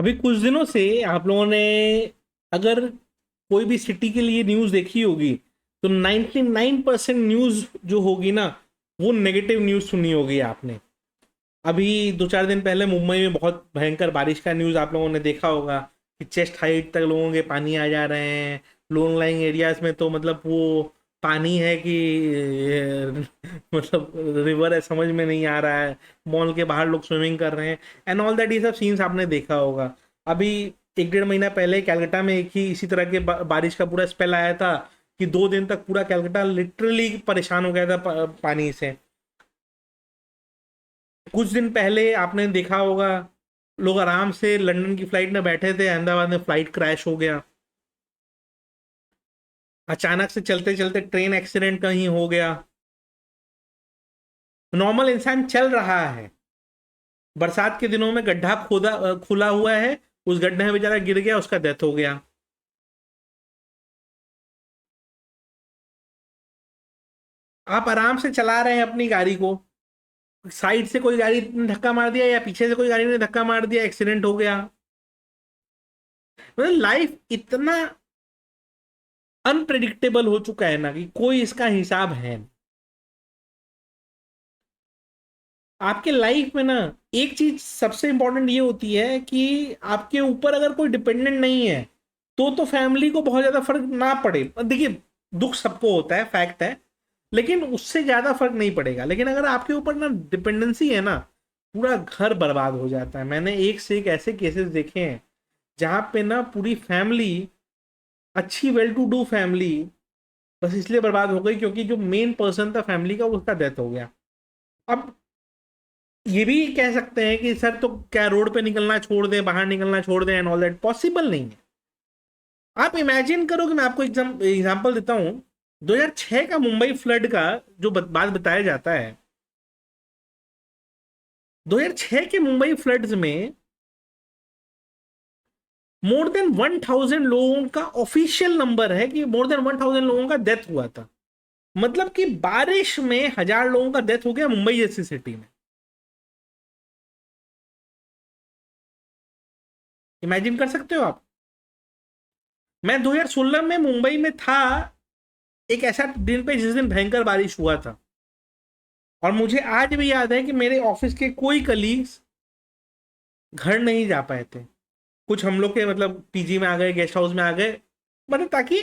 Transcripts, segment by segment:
अभी कुछ दिनों से आप लोगों ने अगर कोई भी सिटी के लिए न्यूज़ देखी होगी तो 99% न्यूज़ जो होगी ना वो नेगेटिव न्यूज़ सुनी होगी आपने। अभी 2-4 दिन पहले मुंबई में बहुत भयंकर बारिश का न्यूज़ आप लोगों ने देखा होगा कि चेस्ट हाइट तक लोगों के पानी आ जा रहे हैं। लोन लाइंग एरियाज में तो मतलब वो पानी है कि मतलब रिवर है, समझ में नहीं आ रहा है। मॉल के बाहर लोग स्विमिंग कर रहे हैं एंड ऑल दैट। ये सब सीन्स आपने देखा होगा। अभी 1-1.5 महीना पहले कलकत्ता में एक ही इसी तरह के बारिश का पूरा स्पेल आया था कि 2 दिन तक पूरा कलकत्ता लिटरली परेशान हो गया था पानी से। कुछ दिन पहले आपने देखा होगा लोग आराम से लंदन की फ्लाइट में बैठे थे, अहमदाबाद में फ्लाइट क्रैश हो गया। अचानक से चलते चलते ट्रेन एक्सीडेंट कहीं हो गया। नॉर्मल इंसान चल रहा है, बरसात के दिनों में गड्ढा खोदा खुला हुआ है, उस गड्ढे में बेचारा गिर गया, उसका डेथ हो गया। आप आराम से चला रहे हैं अपनी गाड़ी को, साइड से कोई गाड़ी ने धक्का मार दिया या पीछे से कोई गाड़ी ने धक्का मार दिया, एक्सीडेंट हो गया। मतलब लाइफ इतना अनप्रिडिक्टेबल हो चुका है ना कि कोई इसका हिसाब है नहीं। आपके लाइफ में ना एक चीज सबसे इंपॉर्टेंट ये होती है कि आपके ऊपर अगर कोई डिपेंडेंट नहीं है तो फैमिली को बहुत ज्यादा फर्क ना पड़े। देखिए, दुख सबको होता है, फैक्ट है, लेकिन उससे ज्यादा फर्क नहीं पड़ेगा। लेकिन अगर आपके ऊपर ना डिपेंडेंसी है ना, पूरा घर बर्बाद हो जाता है। मैंने एक से एक ऐसे केसेस देखे हैं जहां पे ना पूरी फैमिली, अच्छी वेल टू डू फैमिली, बस इसलिए बर्बाद हो गई क्योंकि जो मेन पर्सन था फैमिली का उसका डेथ हो गया। अब ये भी कह सकते हैं कि सर तो क्या रोड पे निकलना छोड़ दें, बाहर निकलना छोड़ दें एंड ऑल दैट, पॉसिबल नहीं है। आप इमेजिन करो कि मैं आपको एग्जांपल देता हूं। 2006 का मुंबई फ्लड का जो बात बताया जाता है, 2006 के मुंबई फ्लड्स में मोर देन 1000 लोगों का ऑफिशियल नंबर है कि मोर देन 1000 लोगों का डेथ हुआ था। मतलब कि बारिश में 1000 लोगों का डेथ हो गया मुंबई जैसी सिटी में। इमेजिन कर सकते हो आप। मैं 2016 में मुंबई में था एक ऐसा दिन पे जिस दिन भयंकर बारिश हुआ था, और मुझे आज भी याद है कि मेरे ऑफिस के कोई कलीग्स घर नहीं जा पाए थे। कुछ हम लोग के मतलब पीजी में आ गए, गेस्ट हाउस में आ गए, मतलब ताकि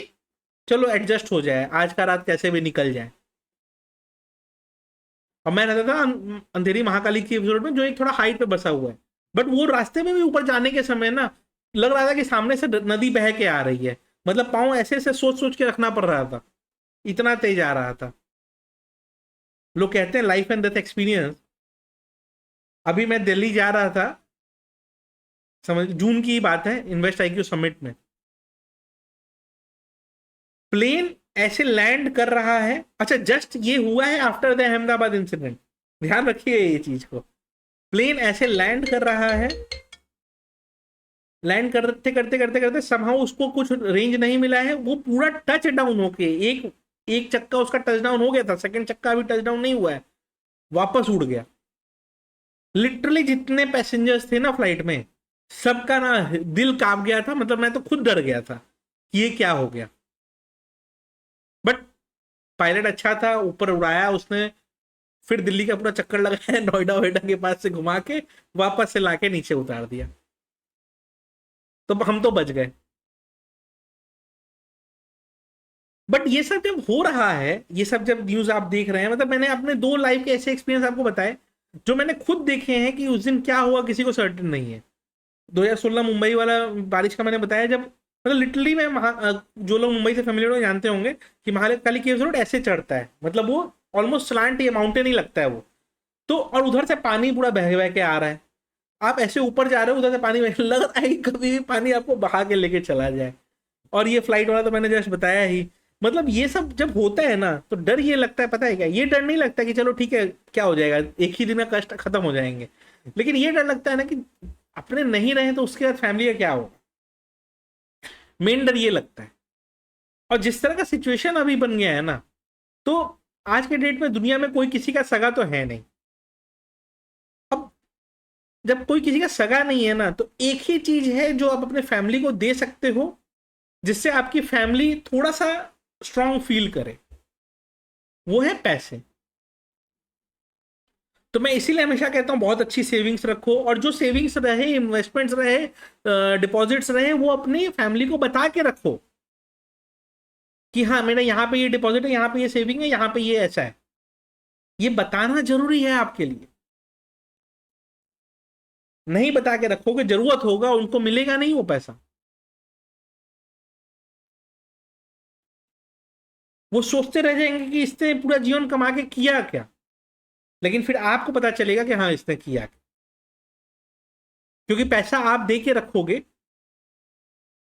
चलो एडजस्ट हो जाए, आज का रात कैसे भी निकल जाए। और मैं रहता था अंधेरी महाकाली की एपिसोड में, जो एक थोड़ा हाइट पे बसा हुआ है। बट वो रास्ते में भी ऊपर जाने के समय ना लग रहा था कि सामने से नदी बह के आ रही है। मतलब पाँव ऐसे ऐसे सोच सोच के रखना पड़ रहा था, इतना तेज आ रहा था। लोग कहते हैं लाइफ एंड डेथ एक्सपीरियंस। अभी मैं दिल्ली जा रहा था, समझ जून की बात है, इन्वेस्ट आईक्यू समिट में प्लेन ऐसे लैंड कर रहा है। अच्छा, जस्ट ये हुआ है आफ्टर द अहमदाबाद इंसिडेंट, ध्यान रखिए ये चीज को। प्लेन ऐसे लैंड कर रहा है, लैंड करते करते करते करते समहाउ उसको कुछ रेंज नहीं मिला है, वो पूरा टच डाउन होके एक एक चक्का उसका टच डाउन हो गया था, सेकंड चक्का अभी टच डाउन नहीं हुआ है, वापस उड़ गया। लिटरली जितने पैसेंजर्स थे ना फ्लाइट में, सबका ना दिल कांप गया था। मतलब मैं तो खुद डर गया था कि ये क्या हो गया। बट पायलट अच्छा था, ऊपर उड़ाया उसने, फिर दिल्ली का पूरा चक्कर लगाया, नोएडा वोएडा के पास से घुमा के वापस से लाके नीचे उतार दिया। तो हम तो बच गए। बट ये सब जब हो रहा है, ये सब जब न्यूज आप देख रहे हैं, मतलब मैंने अपने 2 लाइफ के ऐसे एक्सपीरियंस आपको बताए जो मैंने खुद देखे हैं कि उस दिन क्या हुआ किसी को सर्टेन नहीं है। 2016 मुंबई वाला बारिश का मैंने बताया, जब मतलब लिटरली मैं जो लोग मुंबई से फेमिलियर हो जानते होंगे कि महाकाली केव्स रोड ऐसे चढ़ता है, मतलब वो ऑलमोस्ट स्लांट या माउंटेन ही लगता है वो। तो और उधर से पानी पूरा बह बह के आ रहा है, आप ऐसे ऊपर जा रहे हो, उधर से पानी लग रहा है कि कभी भी पानी आपको बहा के लेके चला जाए। और ये फ्लाइट वाला तो मैंने जस्ट बताया ही। मतलब ये सब जब होता है ना तो डर ये लगता है, पता है क्या, ये डर नहीं लगता कि चलो ठीक है क्या हो जाएगा, एक ही दिन में कष्ट खत्म हो जाएंगे। लेकिन ये डर लगता है ना कि अपने नहीं रहे तो उसके बाद फैमिली का क्या होगा। मेन डर ये लगता है। और जिस तरह का सिचुएशन अभी बन गया है ना, तो आज के डेट में दुनिया में कोई किसी का सगा तो है नहीं। अब जब कोई किसी का सगा नहीं है ना, तो एक ही चीज है जो आप अपने फैमिली को दे सकते हो जिससे आपकी फैमिली थोड़ा सा स्ट्रांग फील करे, वो है पैसे। तो मैं इसीलिए हमेशा कहता हूँ बहुत अच्छी सेविंग्स रखो, और जो सेविंग्स रहे, इन्वेस्टमेंट्स रहे, डिपॉजिट्स रहे, वो अपनी फैमिली को बता के रखो कि हाँ मेरा यहाँ पे ये डिपॉजिट है, यहाँ पे ये सेविंग है, यहाँ पे ये ऐसा है। ये बताना जरूरी है आपके लिए। नहीं बता के रखोगे, जरूरत होगा उनको मिलेगा नहीं वो पैसा। वो सोचते रह जाएंगे कि इसने पूरा जीवन कमा के किया क्या, लेकिन फिर आपको पता चलेगा कि हाँ इसने किया क्या। क्योंकि पैसा आप दे के रखोगे,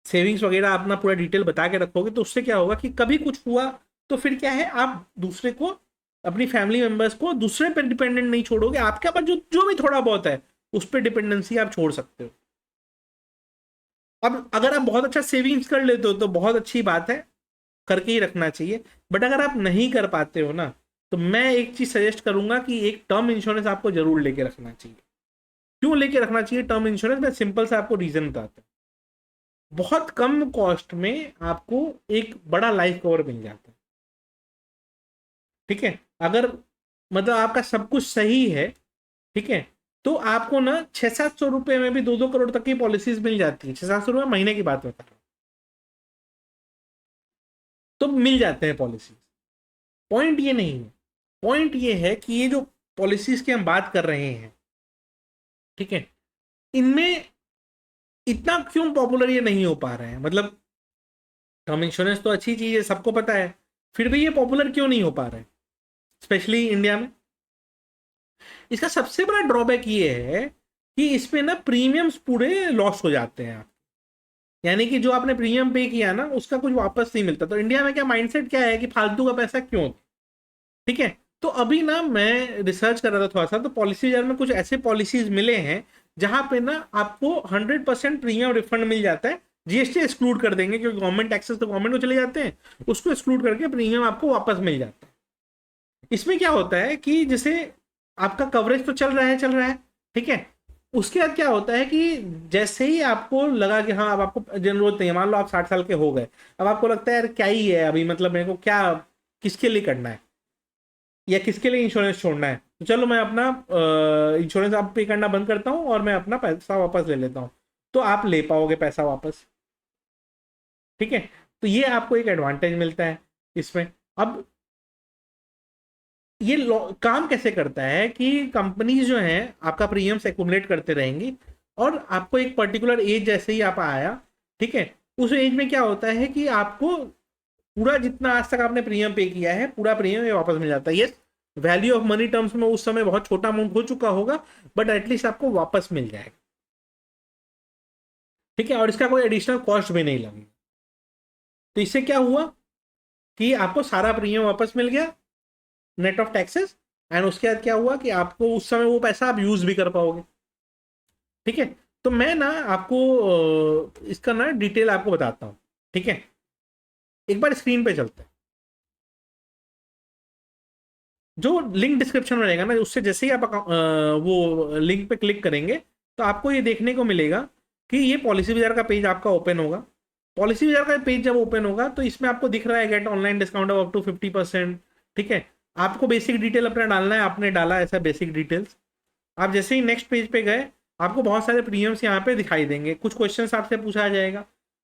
सेविंग्स वगैरह अपना पूरा डिटेल बता के रखोगे, तो उससे क्या होगा कि कभी कुछ हुआ तो फिर क्या है, आप दूसरे को, अपनी फैमिली मेंबर्स को दूसरे पर डिपेंडेंट नहीं छोड़ोगे। आपके पास जो जो भी थोड़ा बहुत है उस पर डिपेंडेंसी आप छोड़ सकते हो। अब अगर आप बहुत अच्छा सेविंग्स कर लेते हो तो बहुत अच्छी बात है, करके ही रखना चाहिए। बट अगर आप नहीं कर पाते हो ना, तो मैं एक चीज सजेस्ट करूंगा कि एक टर्म इंश्योरेंस आपको जरूर लेके रखना चाहिए। क्यों लेके रखना चाहिए टर्म इंश्योरेंस? मैं सिंपल सा आपको रीजन बताता हूँ। बहुत कम कॉस्ट में आपको एक बड़ा लाइफ कवर मिल जाता है। ठीक है, अगर मतलब आपका सब कुछ सही है, ठीक है, तो आपको ना 600-700 रुपए में भी 2-2 करोड़ तक की पॉलिसीज मिल जाती है। 600-700 रुपए महीने की बात बता रहा हूँ, तो मिल जाते हैं पॉलिसीज। पॉइंट ये नहीं है, पॉइंट ये है कि ये जो पॉलिसीज की हम बात कर रहे हैं, ठीक है, इनमें इतना क्यों पॉपुलर ये नहीं हो पा रहे हैं? मतलब टर्म इंश्योरेंस तो अच्छी चीज है, सबको पता है, फिर भी ये पॉपुलर क्यों नहीं हो पा रहे हैं, स्पेशली इंडिया में? इसका सबसे बड़ा ड्रॉबैक ये है कि इसमें ना प्रीमियम्स पूरे लॉस हो जाते हैं आप। यानी कि जो आपने प्रीमियम पे किया ना, उसका कुछ वापस नहीं मिलता। तो इंडिया में क्या माइंडसेट क्या है कि फालतू का पैसा क्यों? ठीक है, तो अभी ना मैं रिसर्च कर रहा था थोड़ा सा, तो पॉलिसी बाजार में कुछ ऐसे पॉलिसीज मिले हैं जहां पे ना आपको 100% प्रीमियम रिफंड मिल जाता है। जीएसटी एक्सक्लूड कर देंगे क्योंकि गवर्नमेंट टैक्सेस तो गवर्नमेंट को चले जाते हैं, उसको एक्सक्लूड करके प्रीमियम आपको वापस मिल जाता है। इसमें क्या होता है कि जैसे आपका कवरेज तो चल रहा है, ठीक है, उसके बाद क्या होता है कि जैसे ही आपको लगा कि हाँ अब आपको जरूरत नहीं है, मान लो आप 60 साल के हो गए, अब आपको लगता है यार क्या ही है अभी, मतलब मेरे को क्या, किसके लिए करना है या किसके लिए इंश्योरेंस छोड़ना है, तो चलो मैं अपना इंश्योरेंस आप पे करना बंद करता हूँ और मैं अपना पैसा वापस ले लेता हूँ। तो आप ले पाओगे पैसा वापस। ठीक है, तो ये आपको एक एडवांटेज मिलता है इसमें। अब ये काम कैसे करता है कि कंपनीज जो हैं आपका प्रीमियम्स एक्यूमुलेट करते रहेंगी, और आपको एक पर्टिकुलर एज जैसे ही आप आया, ठीक है, उस एज में क्या होता है कि आपको पूरा जितना आज तक आपने प्रीमियम पे किया है पूरा प्रीमियम वापस मिल जाता है। ये वैल्यू ऑफ मनी टर्म्स में उस समय बहुत छोटा अमाउंट हो चुका होगा, बट एटलीस्ट आपको वापस मिल जाएगा। ठीक है, और इसका कोई एडिशनल कॉस्ट भी नहीं लगेगा। तो इससे क्या हुआ कि आपको सारा प्रीमियम वापस मिल गया, नेट ऑफ टैक्सेस, एंड उसके बाद क्या हुआ कि आपको उस समय वो पैसा आप यूज भी कर पाओगे। ठीक है, तो मैं ना आपको इसका ना डिटेल आपको बताता हूँ। ठीक है, एक बार स्क्रीन पे चलते हैं। जो लिंक डिस्क्रिप्शन में रहेगा ना, उससे जैसे ही आप वो लिंक पे क्लिक करेंगे तो आपको ये देखने को मिलेगा कि ये पॉलिसी बाजार का पेज आपका ओपन होगा। पॉलिसी बाजार का पेज जब ओपन होगा तो इसमें आपको दिख रहा है get online discount of up to 50%। ठीक है, आपको बेसिक डिटेल अपना डालना है, आपने डाला ऐसा बेसिक डिटेल्स। आप जैसे ही नेक्स्ट पेज पे गए, आपको बहुत सारे प्रीमियम्स यहाँ पे दिखाई देंगे। कुछ क्वेश्चंस आपसे पूछा जाएगा,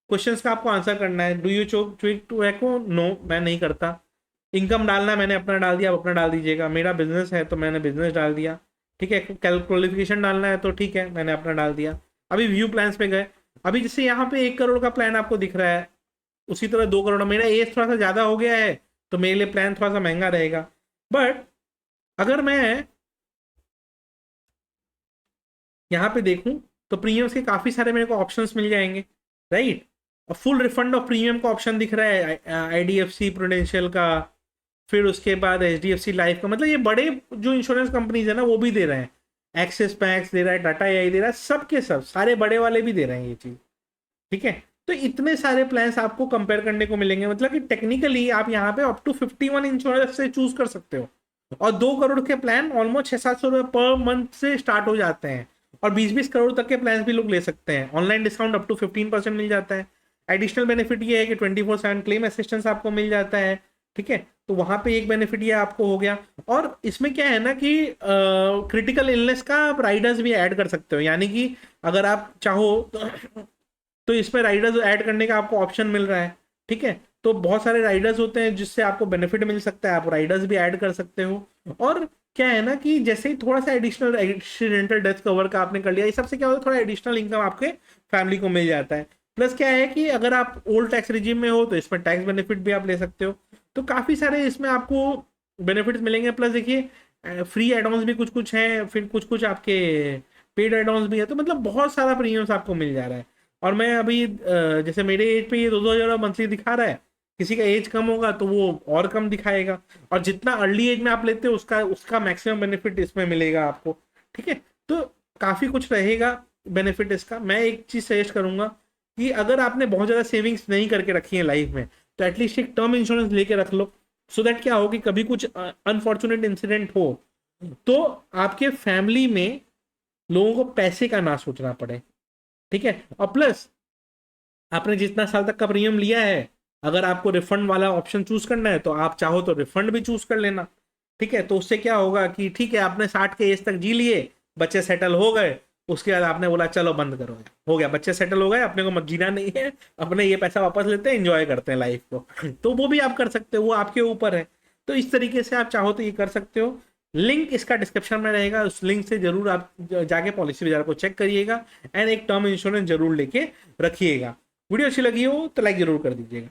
क्वेश्चंस का आपको आंसर करना है। Do you chew tobacco? No, मैं नहीं करता। इनकम डालना है, मैंने अपना डाल दिया, आप अपना डाल दीजिएगा। मेरा बिजनेस है तो मैंने बिजनेस डाल दिया। ठीक है, क्वालिफिकेशन डालना है तो ठीक है, मैंने अपना डाल दिया। अभी व्यू प्लान्स पे गए, अभी जैसे यहाँ पे 1 करोड़ का प्लान आपको दिख रहा है, उसी तरह 2 करोड़। मेरा एज थोड़ा सा ज़्यादा हो गया है तो मेरे लिए प्लान थोड़ा सा महंगा रहेगा। बट अगर मैं यहाँ पे देखूं तो प्रीमियम्स के काफ़ी सारे मेरे को ऑप्शंस मिल जाएंगे, राइट। और फुल रिफंड ऑफ प्रीमियम का ऑप्शन दिख रहा है आईडीएफसी प्रूडेंशियल का, फिर उसके बाद एचडीएफसी लाइफ का। मतलब ये बड़े जो इंश्योरेंस कंपनीज है ना वो भी दे रहे हैं। एक्सिस बैंक्स दे रहा है, टाटा एआई दे रहा है, सब के सब सारे बड़े वाले भी दे रहे हैं ये चीज़। ठीक है, तो इतने सारे प्लान्स आपको कंपेयर करने को मिलेंगे। मतलब कि टेक्निकली आप यहाँ पे अप टू 51 इंश्योरेंस से चूज कर सकते हो। और 2 करोड़ के प्लान ऑलमोस्ट 600-700 रुपये पर मंथ से स्टार्ट हो जाते हैं। और 20-20 करोड़ तक के प्लान भी लोग ले सकते हैं। ऑनलाइन डिस्काउंट अप टू 15% मिल जाता है। एडिशनल बेनिफिट ये है कि 24/7 क्लेम असिस्टेंस आपको मिल जाता है। ठीक है, तो वहां पे एक बेनिफिट ये आपको हो गया। और इसमें क्या है ना कि क्रिटिकल इलनेस का आप राइडर्स भी ऐड कर सकते हो, यानी कि अगर आप चाहो तो इसमें राइडर्स ऐड करने का आपको ऑप्शन मिल रहा है। ठीक है, तो बहुत सारे राइडर्स होते हैं जिससे आपको बेनिफिट मिल सकता है, आप राइडर्स भी ऐड कर सकते हो। और क्या है ना कि जैसे ही थोड़ा सा एडिशनल एक्सीडेंटल डेथ कवर का आपने कर लिया, इस सबसे क्या होता है, थोड़ा एडिशनल इनकम आपके फैमिली को मिल जाता है। प्लस क्या है कि अगर आप ओल्ड टैक्स रिजीम में हो तो इसमें टैक्स बेनिफिट भी आप ले सकते हो। तो काफ़ी सारे इसमें आपको बेनिफिट्स मिलेंगे। प्लस देखिए फ्री एड ऑन्स भी कुछ कुछ हैं, फिर कुछ कुछ आपके पेड एड ऑन्स भी है, तो मतलब बहुत सारा प्रीमियम्स आपको मिल जा रहा है। और मैं अभी जैसे मेरे एज पे ये 2,000 मंथली दिखा रहा है, किसी का एज कम होगा तो वो और कम दिखाएगा। और जितना अर्ली एज में आप लेते हो उसका उसका मैक्सिमम बेनिफिट इसमें मिलेगा आपको। ठीक है, तो काफ़ी कुछ रहेगा बेनिफिट इसका। मैं एक चीज़ सजेस्ट करूंगा कि अगर आपने बहुत ज़्यादा सेविंग्स नहीं करके रखी है लाइफ में, तो एटलीस्ट एक टर्म इंश्योरेंस लेके रख लो। सो दैट क्या हो कि कभी कुछ अनफॉर्चुनेट इंसिडेंट हो तो आपके फैमिली में लोगों को पैसे का ना सोचना पड़े। ठीक है, और प्लस आपने जितना साल तक का प्रीमियम लिया है, अगर आपको रिफंड वाला ऑप्शन चूज करना है तो आप चाहो तो रिफंड भी चूज कर लेना। ठीक है, तो उससे क्या होगा कि ठीक है आपने 60 के एज तक जी लिए, बच्चे सेटल हो गए, उसके बाद आपने बोला चलो बंद करो, हो गया बच्चे सेटल हो गए, अपने को मत जीना नहीं है, अपने ये पैसा वापस लेते हैं, एंजॉय करते हैं लाइफ को। तो वो भी आप कर सकते हो, वो आपके ऊपर है। तो इस तरीके से आप चाहो तो ये कर सकते हो। लिंक इसका डिस्क्रिप्शन में रहेगा, उस लिंक से जरूर आप जाके पॉलिसी बाजार को चेक करिएगा एंड एक टर्म इंश्योरेंस जरूर लेके रखिएगा। वीडियो अच्छी लगी हो तो लाइक जरूर कर दीजिएगा।